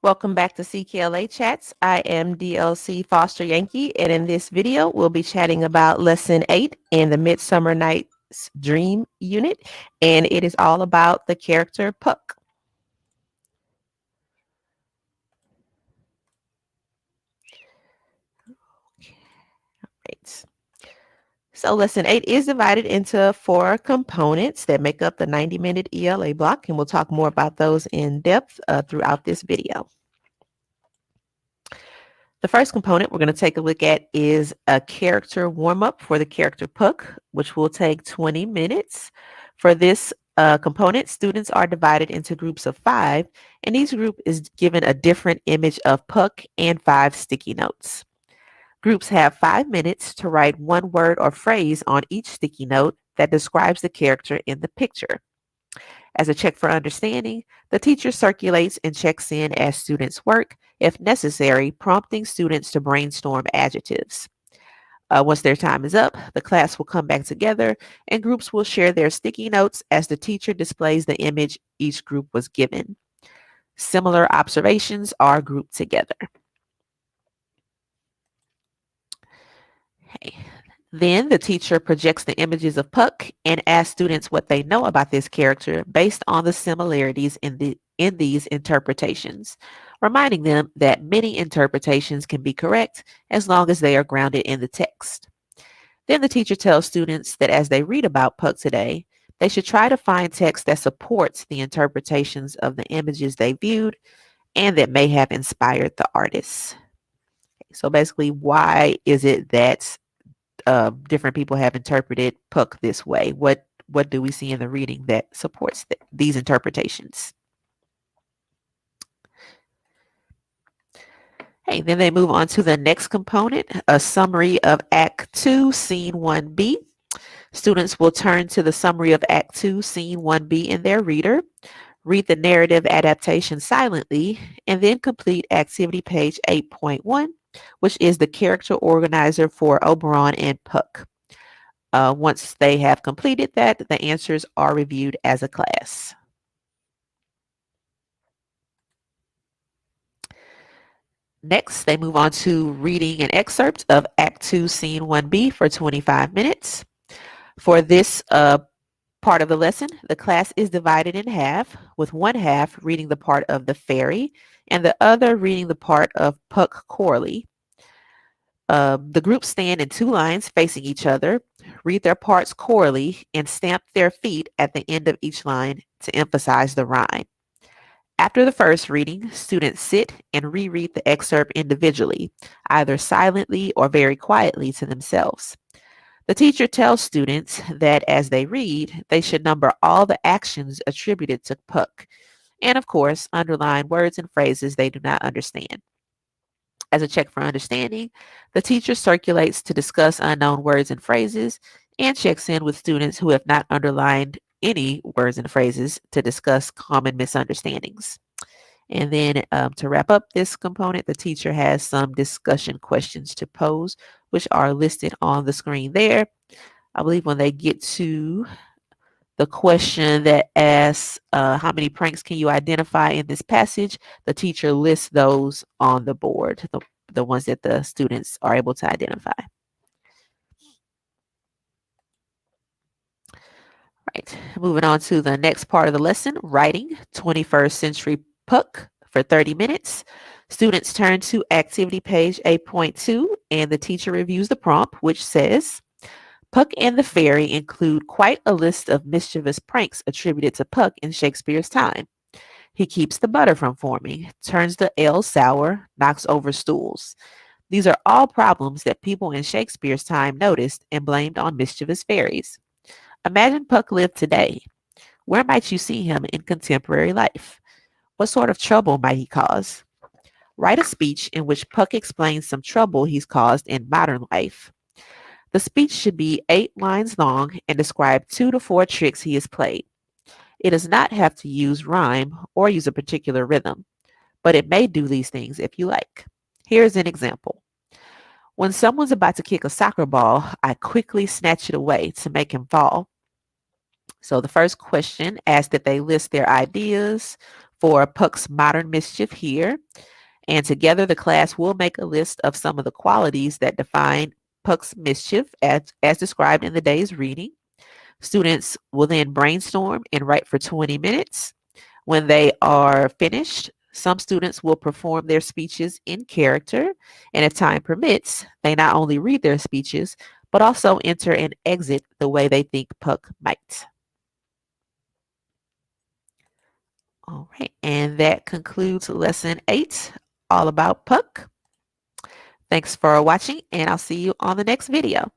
Welcome back to CKLA Chats. I am DLC Foster-Yankey, and in this video, we'll be chatting about Lesson 8 in the Midsummer Night's Dream unit, and it is all about the character Puck. Right. So Lesson 8 is divided into 4 components that make up the 90-minute ELA block, and we'll talk more about those in depth throughout this video. The first component we're going to take a look at is a character warm-up for the character Puck, which will take 20 minutes. For this component, students are divided into groups of 5, and each group is given a different image of Puck and 5 sticky notes. Groups have 5 minutes to write one word or phrase on each sticky note that describes the character in the picture. As a check for understanding, the teacher circulates and checks in as students work, if necessary, prompting students to brainstorm adjectives. Once their time is up, the class will come back together and groups will share their sticky notes as the teacher displays the image each group was given. Similar observations are grouped together. Okay. Then the teacher projects the images of Puck and asks students what they know about this character based on the similarities in these interpretations, reminding them that many interpretations can be correct as long as they are grounded in the text. Then the teacher tells students that as they read about Puck today, they should try to find text that supports the interpretations of the images they viewed and that may have inspired the artists. So basically, why is it that different people have interpreted Puck this way? What do we see in the reading that supports these interpretations? Hey, then they move on to the next component, a summary of Act 2, Scene 1B. Students will turn to the summary of Act 2, Scene 1B in their reader, read the narrative adaptation silently, and then complete activity page 8.1, which is the character organizer for Oberon and Puck. Once they have completed that, the answers are reviewed as a class. Next, they move on to reading an excerpt of Act 2, Scene 1B for 25 minutes. For this part of the lesson, the class is divided in half, with one half reading the part of the fairy and the other reading the part of Puck Corley. The groups stand in 2 lines facing each other, read their parts chorally, and stamp their feet at the end of each line to emphasize the rhyme. After the first reading, students sit and reread the excerpt individually, either silently or very quietly to themselves. The teacher tells students that as they read, they should number all the actions attributed to Puck, and of course, underline words and phrases they do not understand. As a check for understanding, the teacher circulates to discuss unknown words and phrases and checks in with students who have not underlined any words and phrases to discuss common misunderstandings. And then to wrap up this component, the teacher has some discussion questions to pose, which are listed on the screen there. I believe when they get to the question that asks, how many pranks can you identify in this passage, the teacher lists those on the board, the ones that the students are able to identify. Right, moving on to the next part of the lesson, writing 21st Century Puck for 30 minutes. Students turn to activity page 8.2 and the teacher reviews the prompt, which says, Puck and the fairy include quite a list of mischievous pranks attributed to Puck in Shakespeare's time. He keeps the butter from forming, turns the ale sour, knocks over stools. These are all problems that people in Shakespeare's time noticed and blamed on mischievous fairies. Imagine Puck lived today. Where might you see him in contemporary life? What sort of trouble might he cause? Write a speech in which Puck explains some trouble he's caused in modern life. The speech should be 8 lines long and describe 2 to 4 tricks he has played. It does not have to use rhyme or use a particular rhythm, but it may do these things if you like. Here's an example. When someone's about to kick a soccer ball, I quickly snatch it away to make him fall. So the first question asks that they list their ideas for Puck's modern mischief here. And together the class will make a list of some of the qualities that define Puck's mischief as described in the day's reading. Students will then brainstorm and write for 20 minutes. When they are finished, some students will perform their speeches in character, and if time permits, they not only read their speeches, but also enter and exit the way they think Puck might. All right, and that concludes lesson 8, all about Puck. Thanks for watching, and I'll see you on the next video.